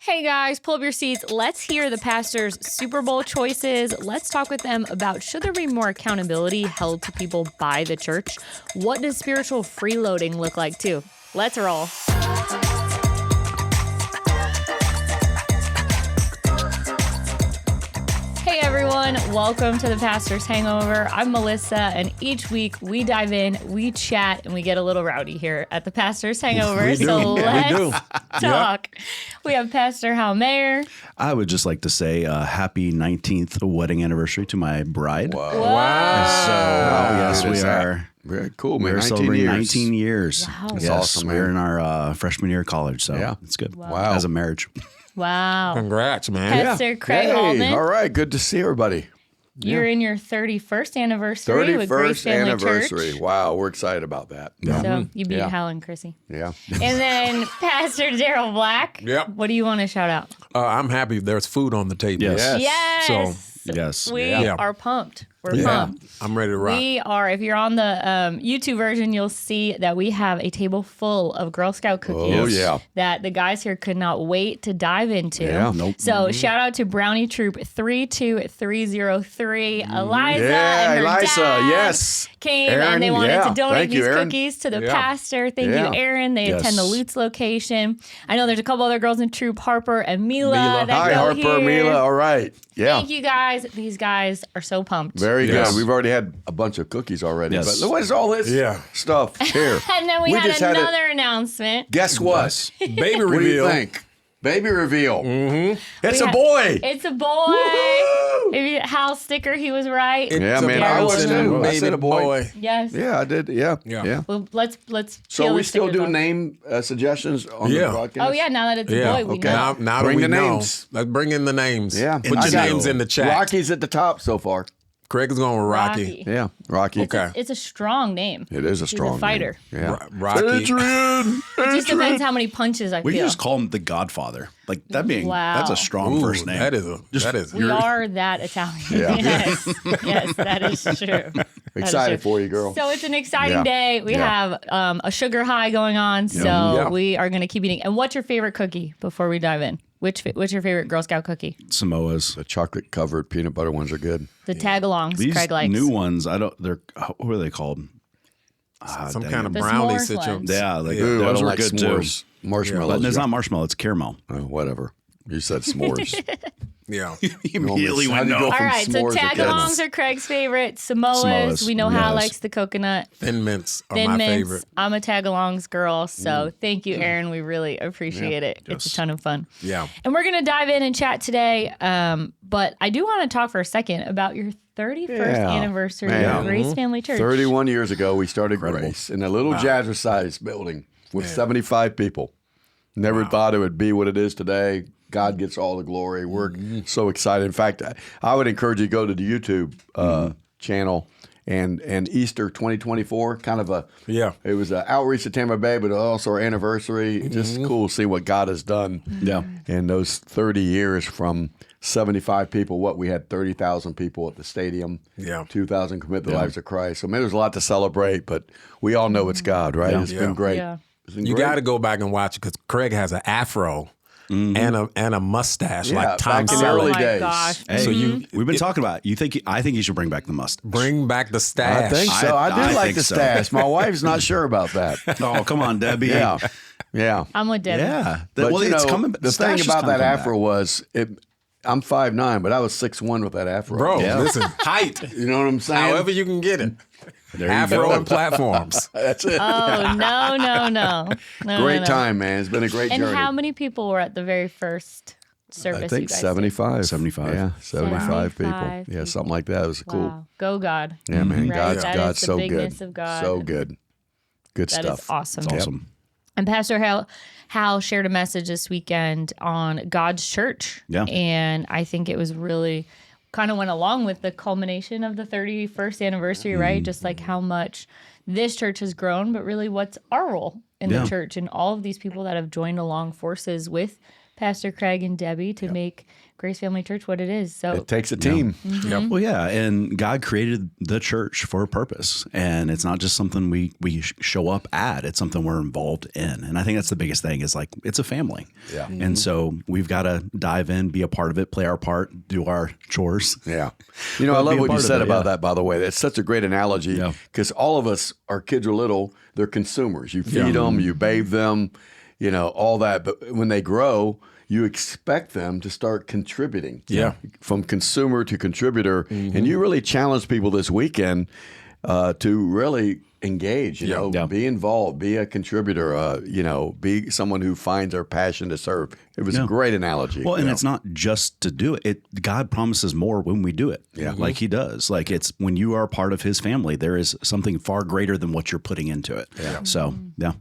Hey guys, pull up your seats. Let's hear the pastor's Super Bowl choices. Let's talk with them about should there be more accountability held to people by the church? What does spiritual freeloading look like too? Let's roll. Hey everyone, welcome to the Pastor's Hangover. I'm Melissa, and each week we dive in, we chat, and we get a little rowdy here at the Pastor's Hangover. So let's talk. Yep. We have Pastor Hal Mayer. I would just like to say happy 19th wedding anniversary to my bride. Wow. So, yes, we are. Very cool, man. We're 19 celebrating years. 19 years. Wow. That's Yes, awesome, man. we're in our freshman year of college, so Yeah. it's good. Wow. As a marriage. Wow. Congrats, man. Pastor Craig Hey, Allman. all right. Good to see everybody. You're in your 31st anniversary with Grace 31st Family anniversary. Church. Wow, we're excited about that. So you beat Yeah. Hal and Chrissy. Yeah. And then Pastor Daryl Black. Yep. What do you want to shout out? I'm happy there's food on the table. Yes. Yes. Yes. We Yeah. are pumped. We're Yeah. pumped. I'm ready to rock. We are, if you're on the YouTube version, you'll see that we have a table full of Girl Scout cookies Oh, yeah. that the guys here could not wait to dive into. Yeah. Nope. So shout out to Brownie Troop 32303. Eliza Yeah, and her Eliza, dad yes. came Aaron, and they wanted yeah. to donate Thank you, these Aaron. cookies to the Yeah. pastor. Thank Yeah. you, Aaron. They Yes. attend the Lutz location. I know there's a couple other girls in Troop, Harper and Mila. That Hi, go Harper, here. Mila. All right. Yeah. Thank you guys. These guys are so pumped. Very Yes. good. We've already had a bunch of cookies already. Yes. But what is all this stuff here? And then we had just had another announcement. Guess what? Baby What do you reveal. think? Baby reveal. Mm-hmm. It's We a ha- boy. It's a boy. Woo! Maybe Hal's sticker, he was right. Yeah, It's a man, I was bouncing too. I baby said a boy. Yes. Yeah, I did. Yeah. Yeah. Yeah. Well, let's So peel we the still stickers do off. name suggestions on Yeah. the broadcast? Oh yeah, now that it's a Yeah. boy, we Okay. know. Now Bring that we the know, names. let's bring in the names. Yeah. Put I your got names it. in the chat. Rocky's at the top so far. Craig is going with Rocky. Yeah. Rocky. Okay. It's a strong name. It is a He's strong a fighter. name. Yeah. Rocky. Adrian. It just depends how many punches I We feel. can just call him the Godfather. Like that being, Wow. that's a strong Ooh, first name. That is We are that Italian. Yeah. Yes. Yes, that is true. That is Excited true. for you, girl. So it's an exciting Yeah. day. We Yeah. have a sugar high going on. So Yeah. we are going to keep eating. And what's your favorite cookie before we dive in? What's your favorite Girl Scout cookie? Samoa's. The chocolate covered peanut butter ones are good. The tag-alongs These Craig likes. new ones, what are they called? some dang kind of The brownie s'mores situation. ones. Yeah, like Ooh, I those don't were like good s'mores. too. Marshmallows. But it's not marshmallow, it's caramel. Whatever. You said s'mores. Yeah. Immediately How'd went you go no. All from right, so s'mores to tag-alongs goodness? are Craig's favorite. Samoas, Samoas, we know Hal yes. likes the coconut. Thin mints are Thin my mints. favorite. I'm a tag-alongs girl, so thank you, Aaron. We really appreciate it. It's a ton of fun. Yeah. And we're going to dive in and chat today, but I do want to talk for a second about your 31st Yeah. anniversary Man. of Grace Family Church. 31 years ago, we started Grace in a little jazzercise building with 75 people. Never thought it would be what it is today. God gets all the glory. We're so excited. In fact, I would encourage you to go to the YouTube channel and Easter 2024, kind of it was an outreach to Tampa Bay, but also our anniversary. Just cool to see what God has done Yeah. in those 30 years from 75 people, we had 30,000 people at the stadium. Yeah. 2,000 commit their lives to Christ. So, man, there's a lot to celebrate, but we all know it's God, right? Yeah. It's been great. Yeah. It's been You great. got to go back and watch it because Craig has an afro and a mustache Yeah, like Tom back in the Oh early my days. gosh. Hey, So we've been talking about it. I think you should bring back the mustache. bring back the stash. I think so. I do I like think the so. stash. My wife's not sure about that. Oh, come on, Debbie. Yeah. Yeah. I'm with Debbie. Yeah. But well, you it's know, coming. the stash thing is about that coming afro back. was I'm 5'9", but I was 6'1" with that afro. Bro, Yeah. listen, height. You know what I'm saying? However you can get it. There you Afro go. and platforms. That's it. Oh, no. Great no. time, man. It's been a great And journey. how many people were at the very first service? I you think guys 75. 75. Yeah, 75 people. 75 Yeah, something like that. It was did? cool. Wow. Go God. Yeah, man. Right, God's that is the so bigness good. of God. So good. Good That stuff. is awesome. It's awesome. And Pastor Hal shared a message this weekend on God's church. Yeah. And I think it was really kind of went along with the culmination of the 31st anniversary, right? Just like how much this church has grown, but really what's our role in Yeah. the church and all of these people that have joined along forces with Pastor Craig and Debbie to make Grace Family Church what it is. So It takes a team. Yep. Well, yeah, and God created the church for a purpose, and it's not just something we show up at. It's something we're involved in, and I think that's the biggest thing. Is like it's a family, and so we've got to dive in, be a part of it, play our part, do our chores. Yeah. You know, I Well, love be a what you part of said it, about yeah. that, by the way. That's such a great analogy because all of us, our kids are little, they're consumers. You feed them, you bathe them, you know, all that. But when they grow, you expect them to start contributing from consumer to contributor. And you really challenge people this weekend to really engage, you know, be involved, be a contributor, you know, be someone who finds their passion to serve. It was a great analogy. Well, and it's not just to do it. God promises more when we do it. Yeah. Like he does. Like it's when you are a part of his family, there is something far greater than what you're putting into it. Yeah. So, yeah.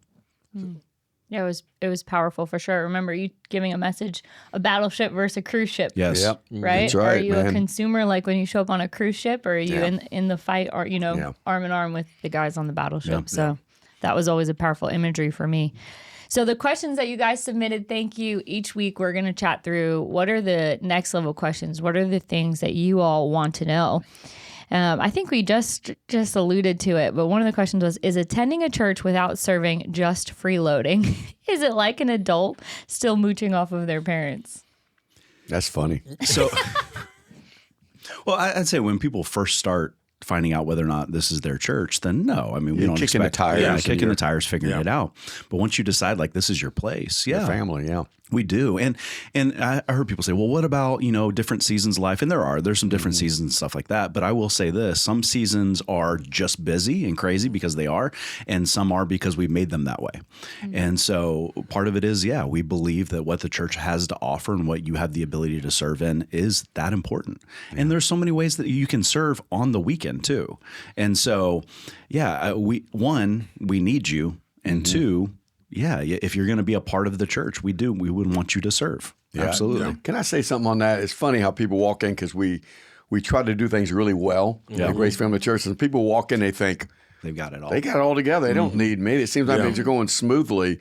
yeah, it was powerful for sure. Remember you giving a message, a battleship versus a cruise ship. Yes. Yep. Right? That's right, are you a consumer like when you show up on a cruise ship, or are you in the fight, or you know, arm in arm with the guys on the battleship? So that was always a powerful imagery for me. So the questions that you guys submitted, thank you. Each week we're going to chat through what are the next level questions. What are the things that you all want to know? I think we just alluded to it, but one of the questions was, is attending a church without serving just freeloading? Is it like an adult still mooching off of their parents? That's funny. So, well, I'd say when people first start finding out whether or not this is their church, then no. I mean, we don't kicking the expect tires. kicking the tires, figuring it out. But once you decide like this is your place, Your family, we do. And I heard people say, well, what about, you know, different seasons of life? And there's some different seasons and stuff like that. But I will say this, some seasons are just busy and crazy because they are, and some are because we made them that way. And so part of it is, we believe that what the church has to offer and what you have the ability to serve in is that important. And there's so many ways that you can serve on the weekend too. And so, we need you. And two, if you're going to be a part of the church, we would want you to serve. Absolutely. Can I say something on that? It's funny how people walk in because we try to do things really well at Grace Family Church, and people walk in, they think they've got it all. They got it all together. They don't need me. It seems like things are going smoothly.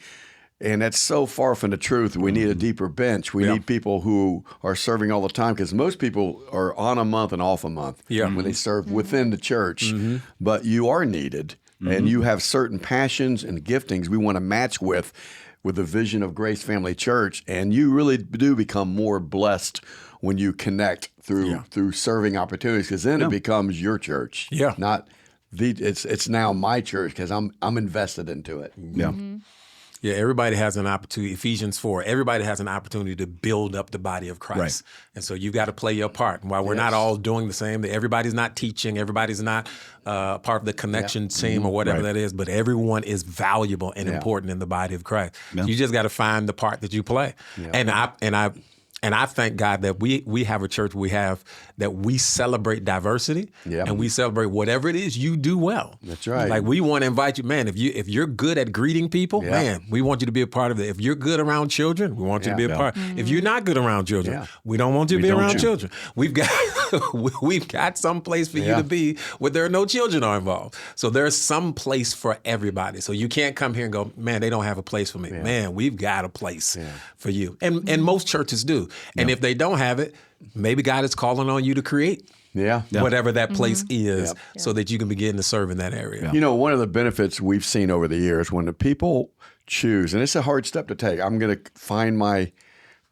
And that's so far from the truth. We need a deeper bench. We need people who are serving all the time because most people are on a month and off a month when they serve within the church. But you are needed, and you have certain passions and giftings we want to match with the vision of Grace Family Church. And you really do become more blessed when you connect through serving opportunities, because then it becomes your church. Not it's now my church because I'm invested into it. Yeah, everybody has an opportunity. Ephesians 4, everybody has an opportunity to build up the body of Christ. And so you've got to play your part. And while we're not all doing the same, everybody's not teaching, everybody's not part of the connection team or whatever that is, but everyone is valuable and important in the body of Christ. So you just got to find the part that you play. And I thank God that we have a church that we celebrate diversity and we celebrate whatever it is you do well. That's right. Like we want to invite you, man, if you're good at greeting people, man, we want you to be a part of it. If you're good around children, we want you to be a part. If you're not good around children, we don't want you to be around children. We've got some place for you to be where there are no children are involved. So there's some place for everybody. So you can't come here and go, man, they don't have a place for me. Man, we've got a place for you. And most churches do. And if they don't have it, maybe God is calling on you to create whatever that place is so that you can begin to serve in that area. You know, one of the benefits we've seen over the years when the people choose, and it's a hard step to take, I'm going to find my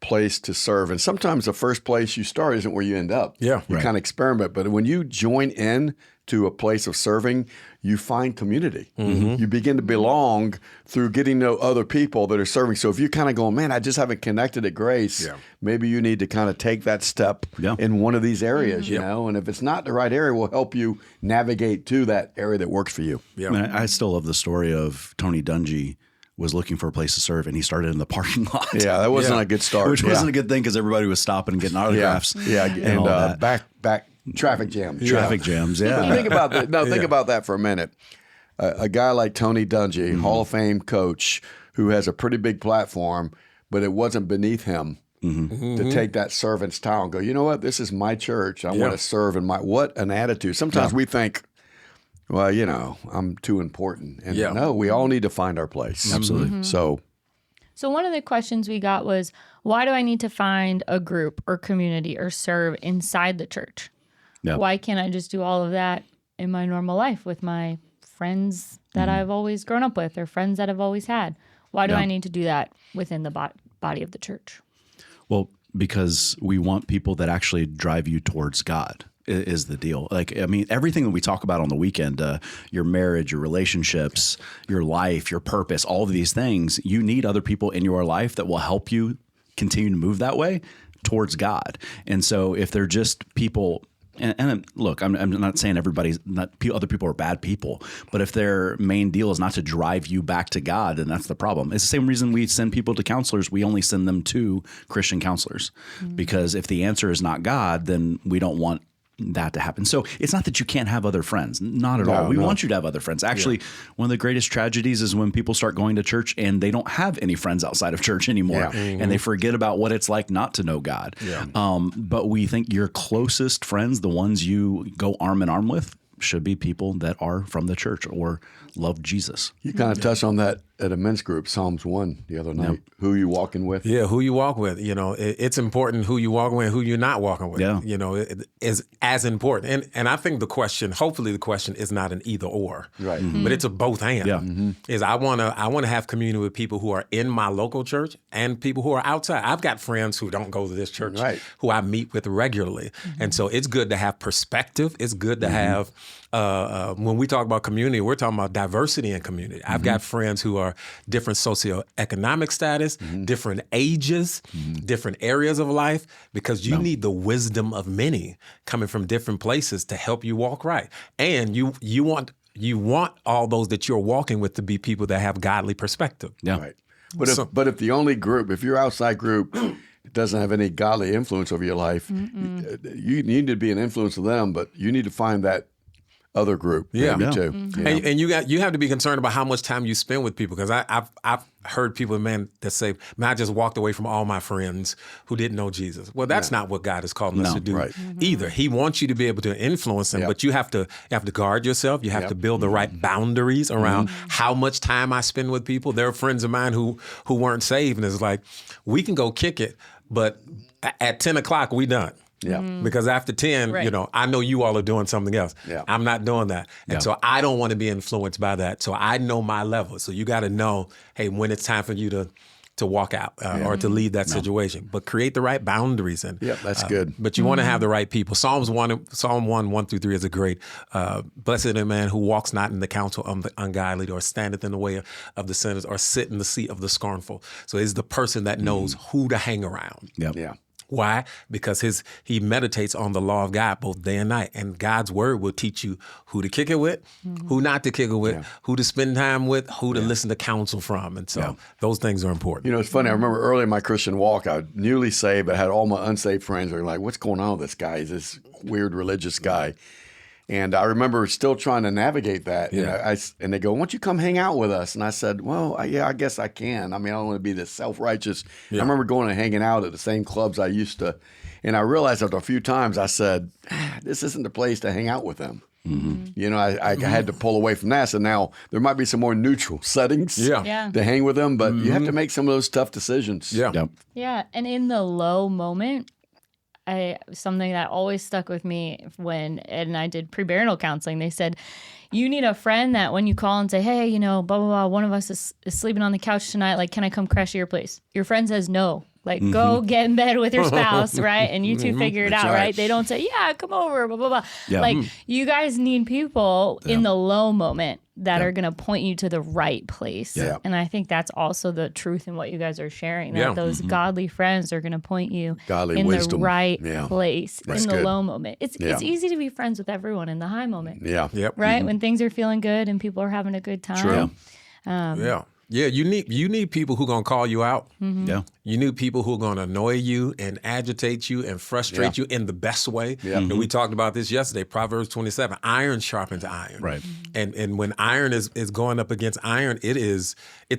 place to serve. And sometimes the first place you start isn't where you end up. You kind of experiment. But when you join in to a place of serving, you find community. You begin to belong through getting to know other people that are serving. So if you're kind of going, man, I just haven't connected at Grace, maybe you need to kind of take that step in one of these areas, you know? And if it's not the right area, we'll help you navigate to that area that works for you. I mean, I still love the story of Tony Dungy was looking for a place to serve, and he started in the parking lot. Yeah, that wasn't a good start. Which wasn't a good thing because everybody was stopping and getting autographs. And all that. back traffic jams. Traffic jams, Think about that. No, think about that for a minute. A guy like Tony Dungy, Hall of Fame coach, who has a pretty big platform, but it wasn't beneath him to take that servant's towel and go, you know what, this is my church. I want to serve in what an attitude. Sometimes we think, well, you know, I'm too important. And no, we all need to find our place. Absolutely. So one of the questions we got was, why do I need to find a group or community or serve inside the church? Yeah. Why can't I just do all of that in my normal life with my friends that I've always grown up with or friends that I've always had? Why do I need to do that within the body of the church? Well, because we want people that actually drive you towards God is the deal. Like, I mean, everything that we talk about on the weekend, your marriage, your relationships, your life, your purpose, all of these things, you need other people in your life that will help you continue to move that way towards God. And so if they're just people, and look, I'm not saying other people are bad people, but if their main deal is not to drive you back to God, then that's the problem. It's the same reason we send people to counselors. We only send them to Christian counselors, because if the answer is not God, then we don't want that to happen. So it's not that you can't have other friends, not at all. We want you to have other friends. Actually, one of the greatest tragedies is when people start going to church and they don't have any friends outside of church anymore, and they forget about what it's like not to know God. But we think your closest friends, the ones you go arm in arm with, should be people that are from the church or love Jesus. You kind of touched on that at a men's group, Psalms 1 the other night. Who you walking with? Yeah, who you walk with. You know, it's important who you walking with, who you're not walking with. Yeah. You know, it is as important. And I think hopefully the question is not an either or. Right. But it's a both and. Yeah. Is I wanna have community with people who are in my local church and people who are outside. I've got friends who don't go to this church who I meet with regularly. And so it's good to have perspective. It's good to have when we talk about community, we're talking about diversity in community. I've got friends who are different socioeconomic status, different ages, different areas of life, because you need the wisdom of many coming from different places to help you walk right. And you want all those that you're walking with to be people that have godly perspective. Yeah. Right. But if the only group, if your outside group doesn't have any godly influence over your life, you need to be an influence to them, but you need to find that other group, too. And you have to be concerned about how much time you spend with people, because I've heard people, that say, man, I just walked away from all my friends who didn't know Jesus. Well, that's not what God is calling us to do either. He wants you to be able to influence them, but you have to guard yourself. You have to build the right boundaries around how much time I spend with people. There are friends of mine who weren't saved, and it's like, we can go kick it, but at 10 o'clock, we done. Yeah. Because after 10, I know you all are doing something else. Yeah. I'm not doing that. And so I don't want to be influenced by that. So I know my level. So you got to know, hey, when it's time for you to walk out or to leave that situation. But create the right boundaries. And that's good. But you want to have the right people. Psalm 1 through 3 is a great, blessed is the man who walks not in the counsel of the ungodly, or standeth in the way of the sinners, or sit in the seat of the scornful. So it's the person that knows who to hang around. Yeah. Why? Because he meditates on the law of God both day and night. And God's word will teach you who to kick it with, who not to kick it with, who to spend time with, who to listen to counsel from. And so those things are important. You know, it's funny. I remember early in my Christian walk, I was newly saved, but had all my unsaved friends who were like, what's going on with this guy? He's this weird religious guy. And I remember still trying to navigate that. And they go, why don't you come hang out with us? And I said, well, I guess I can. I mean, I don't want to be this self-righteous. I remember going and hanging out at the same clubs I used to. And I realized after a few times, I said, this isn't the place to hang out with them. You know, I had to pull away from that. So now there might be some more neutral settings to hang with them, but you have to make some of those tough decisions. Yeah. And in the low moment, something that always stuck with me when Ed and I did premarital counseling, they said, you need a friend that when you call and say, hey, you know, blah, blah, blah, one of us is sleeping on the couch tonight. Like, can I come crash at your place? Your friend says no. Like, go get in bed with your spouse, right? And you two figure it out, right? They don't say, yeah, come over, blah, blah, blah. Yeah. Like, you guys need people in the low moment that are going to point you to the right place. Yeah. And I think that's also the truth in what you guys are sharing, that those godly friends are going to point you in wisdom. the right place That's in the good. low moment. It's easy to be friends with everyone in the high moment, Right? when things are feeling good and people are having a good time. Yeah, you need people who are going to call you out. Yeah. You need people who are going to annoy you and agitate you and frustrate you in the best way. And we talked about this yesterday, Proverbs 27, iron sharpens iron. Right. And when iron is going up against iron, it's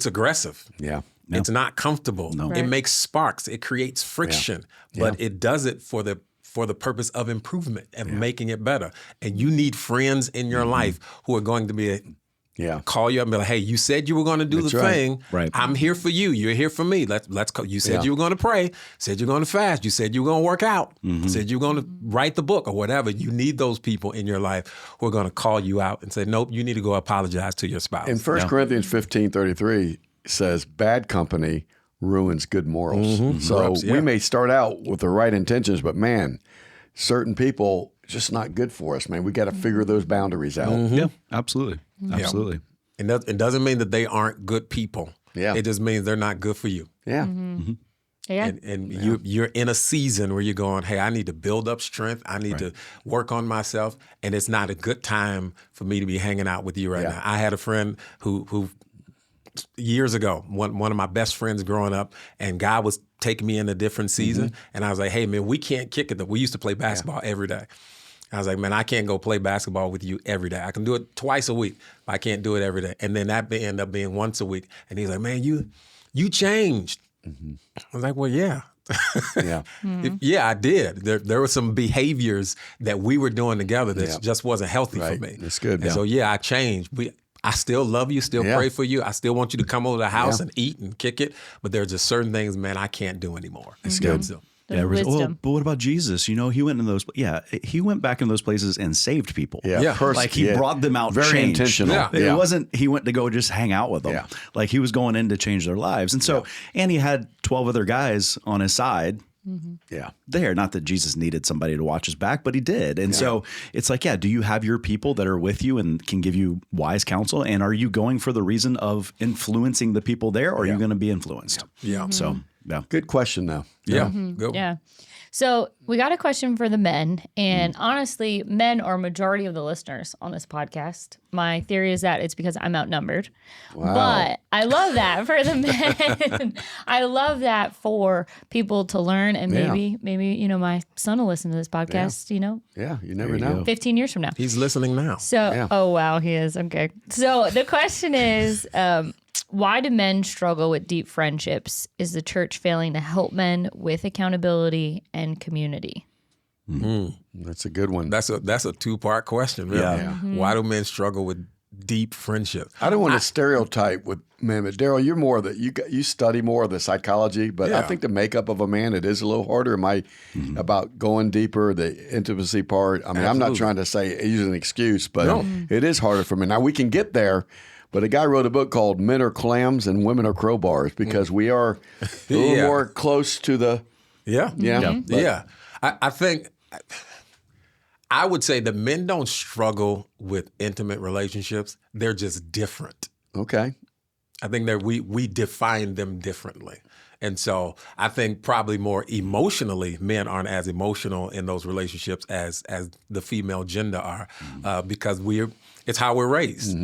aggressive. Yeah. It's not comfortable. No. Right. It makes sparks. It creates friction. But it does it for the purpose of improvement and making it better. And you need friends in your life who are going to be call you up and be like, hey, you said you were going to do the thing. Right. I'm here for you. You're here for me. Let's go. You said you were going to pray. Said you're going to fast. You said you were going to work out. Said you were going to write the book or whatever. You need those people in your life who are going to call you out and say, nope, you need to go apologize to your spouse. In 1 Corinthians 15:33 says, bad company ruins good morals. So we may start out with the right intentions, but man, certain people just not good for us, man. We got to figure those boundaries out. Yeah, absolutely. Absolutely. It doesn't mean that they aren't good people. Yeah. It just means they're not good for you. Yeah. Yeah. And you're in a season where you're going, hey, I need to build up strength. I need to work on myself. And it's not a good time for me to be hanging out with you right now. I had a friend who years ago, one of my best friends growing up, and God was taking me in a different season. And I was like, hey, man, we can't kick it. We used to play basketball every day. I was like, man, I can't go play basketball with you every day. I can do it twice a week, but I can't do it every day. And then that ended up being once a week. And he's like, man, you changed. I was like, well, yeah. Yeah, I did. There were some behaviors that we were doing together that just wasn't healthy for me. That's good. And so, I changed. I still love you, still pray for you. I still want you to come over to the house and eat and kick it. But there's just certain things, man, I can't do anymore. That's good. So, Wisdom. But what about Jesus? You know, he went into those. Yeah, he went back in those places and saved people. Like he brought them out. Very changed. intentional. It wasn't. He went to go just hang out with them. Yeah. Like he was going in to change their lives. And so, and he had 12 other guys on his side. There, not that Jesus needed somebody to watch his back, but he did. And so it's like, do you have your people that are with you and can give you wise counsel? And are you going for the reason of influencing the people there, or are you going to be influenced? So, Good question, though. Good. Yeah. So we got a question for the men, and honestly, men are majority of the listeners on this podcast. My theory is that it's because I'm outnumbered, but I love that for the men. I love that for people to learn, and maybe my son will listen to this podcast. You never know. 15 years from now, He's listening now. So, oh wow, he is. Okay. So the question is, why do men struggle with deep friendships? Is the church failing to help men with accountability and community? That's a good one. That's a 2-part question, really. Why do men struggle with deep friendships? I don't want to stereotype with men, but Daryl, you're more that you study more of the psychology, but I think the makeup of a man, it is a little harder. About going deeper, the intimacy part? I mean, I'm not trying to say use an excuse, but it is harder for men. Now we can get there. But a guy wrote a book called Men Are Clams and Women Are Crowbars because we are a little more close to the... I think I would say that men don't struggle with intimate relationships. They're just different. Okay. I think that we define them differently. And so I think probably more emotionally, men aren't as emotional in those relationships as the female gender are because it's how we're raised.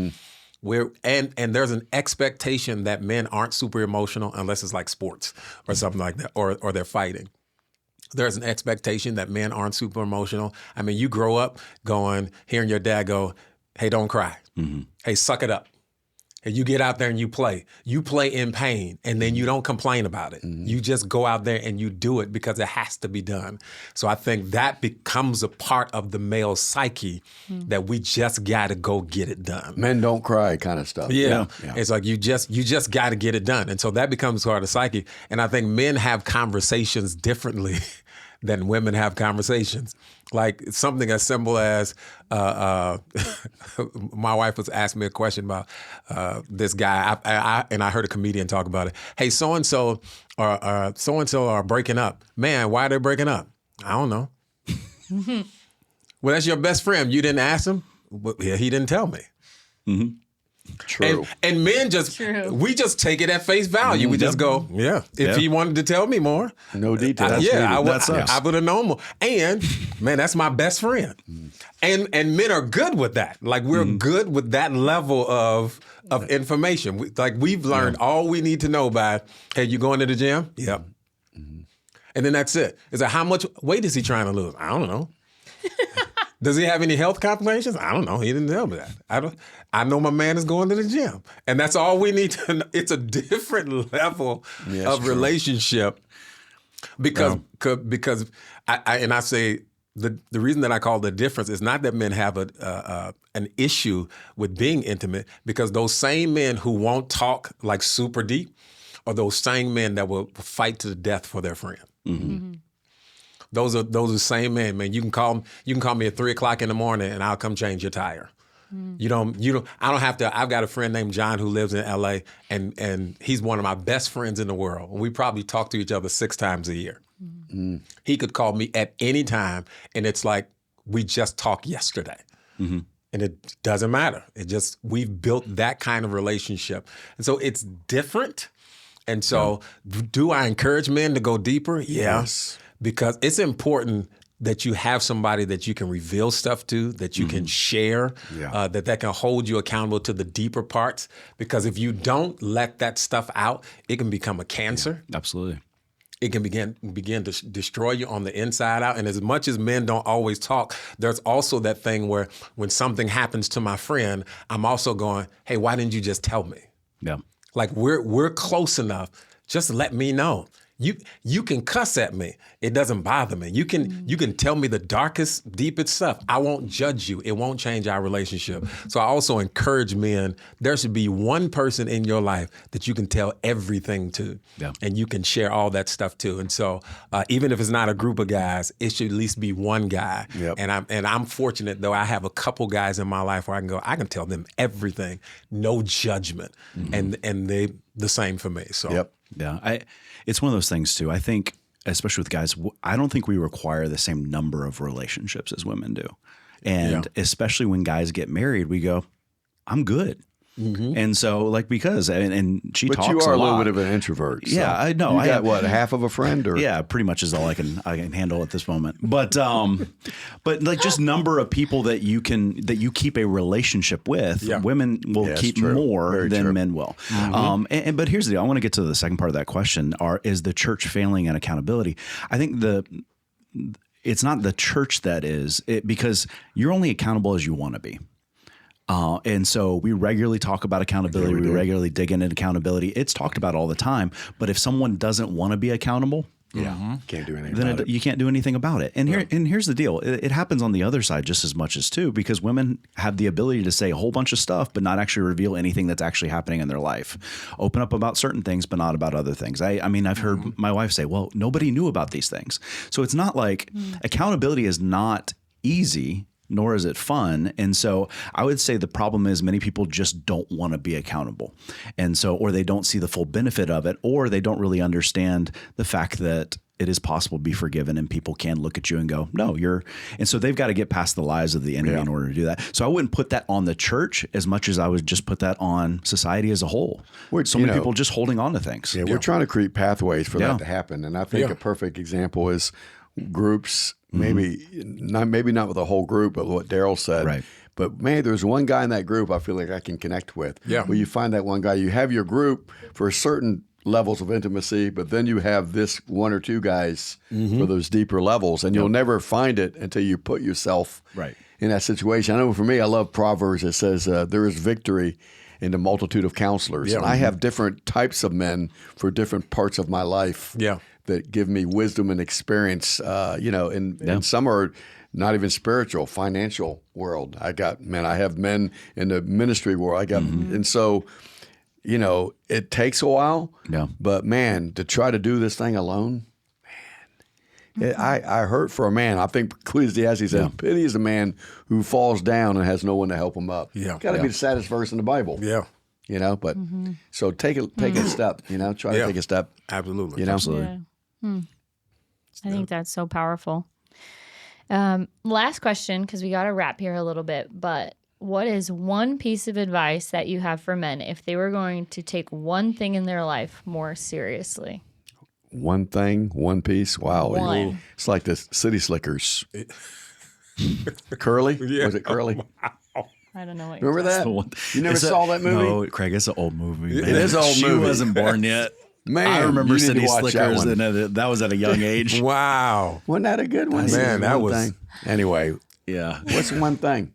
And there's an expectation that men aren't super emotional unless it's like sports or something like that, or they're fighting. There's an expectation that men aren't super emotional. I mean, you grow up hearing your dad go, hey, don't cry. Hey, suck it up. And you get out there and you play. You play in pain, and then you don't complain about it. You just go out there and you do it because it has to be done. So I think that becomes a part of the male psyche that we just got to go get it done. Men don't cry kind of stuff. Yeah. It's like you just got to get it done. And so that becomes part of the psyche. And I think men have conversations differently than women have conversations. Like something as simple as my wife was asking me a question about this guy, and I heard a comedian talk about it. Hey, so and so are breaking up. Man, why are they breaking up? I don't know. Well, that's your best friend. You didn't ask him? Well, yeah, he didn't tell me. True. And men we just take it at face value. We just go, if he wanted to tell me more. No detail. I would have known more. And man, that's my best friend. And men are good with that. Like we're good with that level of information. We've learned all we need to know by, hey, you going to the gym? Yep. And then that's it. It's like, how much weight is he trying to lose? I don't know. Does he have any health complications? I don't know. He didn't tell me that. I know my man is going to the gym. And that's all we need to know. It's a different level of relationship because I say the reason that I call the difference is not that men have an issue with being intimate, because those same men who won't talk like super deep are those same men that will fight to the death for their friend. Those are the same men, man. You can call me at 3:00 in the morning and I'll come change your tire. I don't have to. I've got a friend named John who lives in LA, and he's one of my best friends in the world. We probably talk to each other 6 times a year. He could call me at any time, and it's like we just talked yesterday. And it doesn't matter. We've built that kind of relationship. And so it's different. And so do I encourage men to go deeper? Yes. Because it's important that you have somebody that you can reveal stuff to, that you can share, that can hold you accountable to the deeper parts. Because if you don't let that stuff out, it can become a cancer. Yeah, absolutely. It can begin to destroy you on the inside out. And as much as men don't always talk, there's also that thing where when something happens to my friend, I'm also going, hey, why didn't you just tell me? Yeah. Like we're close enough. Just let me know. You can cuss at me. It doesn't bother me. You can tell me the darkest, deepest stuff. I won't judge you. It won't change our relationship. So I also encourage men, there should be one person in your life that you can tell everything to. Yeah. And you can share all that stuff to. And so even if it's not a group of guys, it should at least be one guy. Yep. And I'm fortunate, though, I have a couple guys in my life where I can tell them everything, no judgment. And they the same for me. So yeah, it's one of those things too. I think, especially with guys, I don't think we require the same number of relationships as women do. And especially when guys get married, we go, I'm good. And so, like, because and she talks a lot. But you are a little bit of an introvert. So. Yeah, I know. You got what, half of a friend, or pretty much is all I can handle at this moment. But like just number of people that you keep a relationship with, women will keep more than men will. But here's the deal. I want to get to the second part of that question: is the church failing at accountability? I think it's not the church that is it, because you're only accountable as you want to be. And so we regularly talk about accountability. We regularly dig into accountability. It's talked about all the time. But if someone doesn't want to be accountable, can't do anything. Then you can't do anything about it. And here's the deal: it happens on the other side just as much as too, because women have the ability to say a whole bunch of stuff, but not actually reveal anything that's actually happening in their life. Open up about certain things, but not about other things. I mean, I've heard my wife say, "Well, nobody knew about these things." So it's not like accountability is not easy, nor is it fun. And so I would say the problem is many people just don't want to be accountable. And so, or they don't see the full benefit of it, or they don't really understand the fact that it is possible to be forgiven and people can look at you and go, no, and so they've got to get past the lies of the enemy in order to do that. So I wouldn't put that on the church as much as I would just put that on society as a whole. So many people just holding on to things. Yeah, we're trying to create pathways for that to happen. And I think a perfect example is groups, maybe not with a whole group, but what Daryl said. Right. But man, there's one guy in that group I feel like I can connect with. Yeah. Where you find that one guy, you have your group for certain levels of intimacy, but then you have this one or two guys for those deeper levels, and you'll never find it until you put yourself in that situation. I know for me, I love Proverbs. It says there is victory in the multitude of counselors. Yeah. And I have different types of men for different parts of my life. Yeah. That give me wisdom and experience, and some are not even spiritual, financial world. I have men in the ministry world. And so, it takes a while, but man, to try to do this thing alone, I hurt for a man. I think Ecclesiastes says, pity is a man who falls down and has no one to help him up. Yeah. Got to be the saddest verse in the Bible. Yeah. But so take a step, try to take a step. Absolutely. Absolutely. I think that's so powerful. Last question, because we got to wrap here a little bit, but what is one piece of advice that you have for men if they were going to take one thing in their life more seriously? One thing, one piece? Wow. It's like the City Slickers. Curly? Yeah. Was it Curly? Wow. I don't know what Remember that? You never saw that movie? No, Craig, it's an old movie. It is an old movie. She wasn't born yet. Man, I remember City Slickers, and that was at a young age. Wow. Wasn't that a good one? Man, that was... Thing. Anyway. Yeah. What's one thing?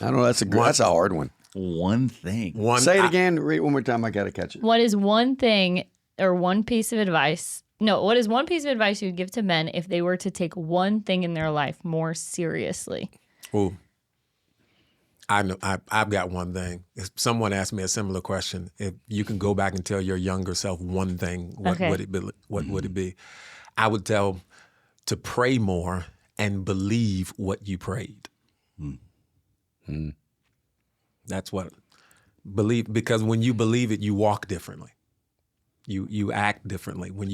I don't know. That's a hard one. One thing. Say it again. Read it one more time. I got to catch it. What is one thing or one piece of advice what is one piece of advice you would give to men if they were to take one thing in their life more seriously? Ooh. I know. I've got one thing. If someone asked me a similar question, if you can go back and tell your younger self one thing, what would it be? What would it be? I would tell to pray more and believe what you prayed. That's what believe, because when you believe it, you walk differently. You act differently. When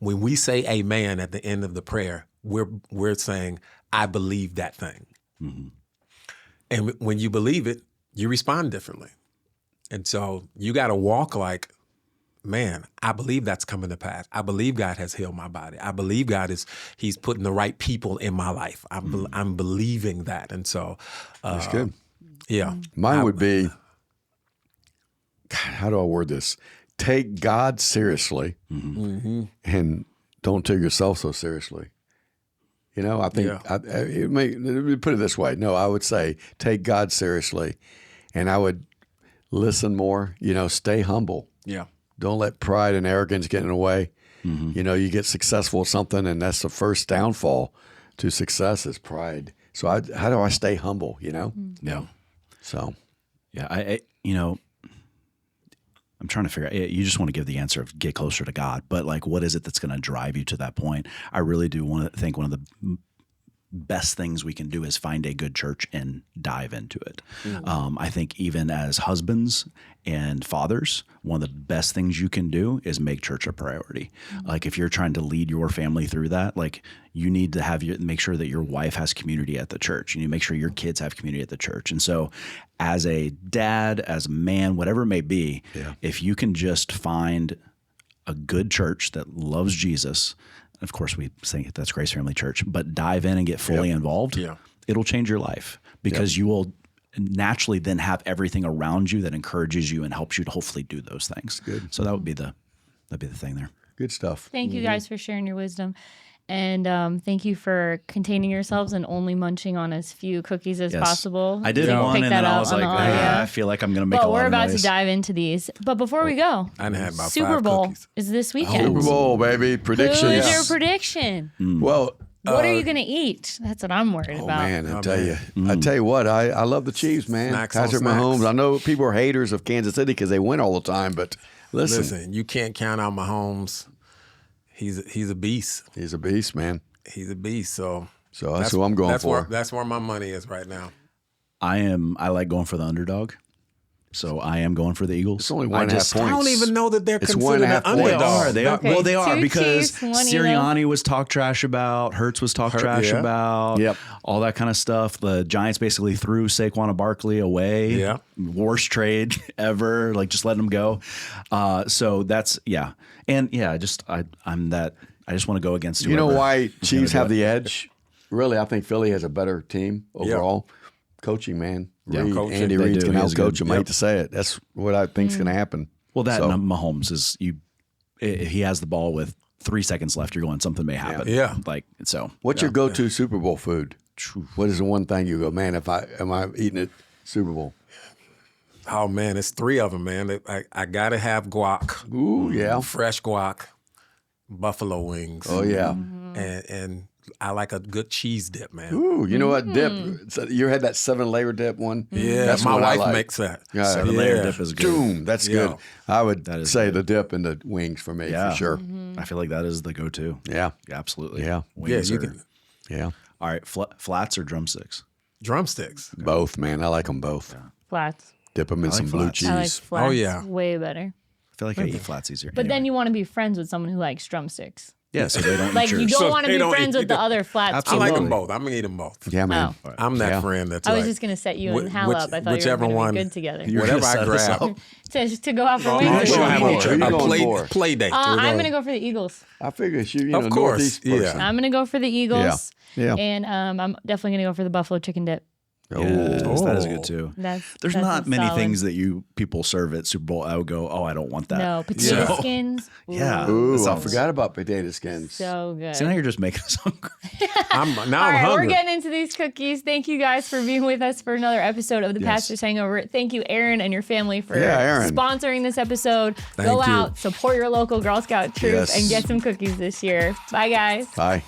we say amen at the end of the prayer, we're saying, I believe that thing. And when you believe it, you respond differently. And so you got to walk like, man, I believe that's coming to pass. I believe God has healed my body. I believe he's putting the right people in my life. I'm believing that. And so that's good. Yeah. Mine would be, God, how do I word this? Take God seriously and don't take yourself so seriously. You know, I think, let me put it this way. No, I would say take God seriously, and I would listen more, stay humble. Yeah. Don't let pride and arrogance get in the way. You get successful at something, and that's the first downfall to success is pride. So how do I stay humble, Yeah. So. Yeah, I'm trying to figure out, you just want to give the answer of get closer to God, but like, what is it that's going to drive you to that point? I really do want to think one of the best things we can do is find a good church and dive into it. I think even as husbands and fathers, one of the best things you can do is make church a priority. Like if you're trying to lead your family through that, like you need to make sure that your wife has community at the church. You need to make sure your kids have community at the church. And so as a dad, as a man, whatever it may be, if you can just find a good church that loves Jesus, of course, we think that's Grace Family Church, but dive in and get fully involved. It'll change your life because you will naturally then have everything around you that encourages you and helps you to hopefully do those things. Good. So that'd be the thing there. Good stuff. Thank you guys for sharing your wisdom. And thank you for containing yourselves and only munching on as few cookies as possible. I did one, and then I was like, I feel like I'm going to make a lot of noise. But we're about to dive into these. But before we go, I had about Super Bowl cookies. is this weekend. Super Bowl, baby. Predictions. Who's your prediction? Well, What are you going to eat? That's what I'm worried about. Man, I tell you what, I love the Chiefs, man. Patrick Mahomes. I know people are haters of Kansas City because they win all the time, but listen, you can't count out Mahomes. He's a beast. He's a beast, man. He's a beast. So that's who I'm going for. That's where my money is right now. I like going for the underdog. So I am going for the Eagles. It's only 1.5 points. I don't even know that they're considered an underdog. They are. Okay. Well, they are Two because Chiefs, one Sirianni was talked trash about, Hurts was talked trash about, all that kind of stuff. The Giants basically threw Saquon Barkley away. Yeah. Worst trade ever. Like just letting him go. So that's and I just want to go against. You know why Chiefs have the edge? Really, I think Philly has a better team overall. Coaching, man. Andy Reid can out-coach him. I hate to say it. That's what I think is going to happen. Well, and Mahomes is he has the ball with 3 seconds left. You're going, something may happen. Yeah. Like so. What's your go-to Super Bowl food? What is the one thing you go, man? Am I eating it Super Bowl? Oh man, it's 3 of them, man. I gotta have guac. Ooh, yeah, fresh guac, buffalo wings. Oh yeah, and I like a good cheese dip, man. Ooh, you know what dip? So you had that 7-layer dip one? Yeah, that's my wife makes that. 7-layer dip is good. Boom, that's good. I would say the dip and the wings for me for sure. I feel like that is the go-to. Yeah, absolutely. Yeah, wings you can. Yeah. All right, flats or drumsticks? Drumsticks. Both, man. I like them both. Yeah. Flats. Dip them in some blue cheese. I like flats. Way better. I feel like I eat flats easier. But then you want to be friends with someone who likes drumsticks. Yeah, so they don't like eat you don't want to be friends with the other flats. Absolutely. I like them both. I'm gonna eat them both. Yeah, man. Oh. I'm that friend that's. I was just gonna set you and Hal up. I thought you were gonna be good together. Whatever I grab. to go out for wings. A play date. I'm gonna go for the Eagles. I figure you of course. Northeast person. I'm gonna go for the Eagles. Yeah. And I'm definitely gonna go for the buffalo chicken dip. Yes, that is good too. There's that's not many solid. things that people serve at Super Bowl. I would go, oh, I don't want that. No, potato skins. Yeah. Ooh, I sounds- forgot about potato skins. So good. See, now you're just making us hungry. I'm All right, hungry. we're getting into these cookies. Thank you guys for being with us for another episode of the Pastor's Hangover. Thank you, Aaron, and your family for Aaron. sponsoring this episode. Thank Go you. out, support your local Girl Scout troop, Yes. and get some cookies this year. Bye, guys. Bye.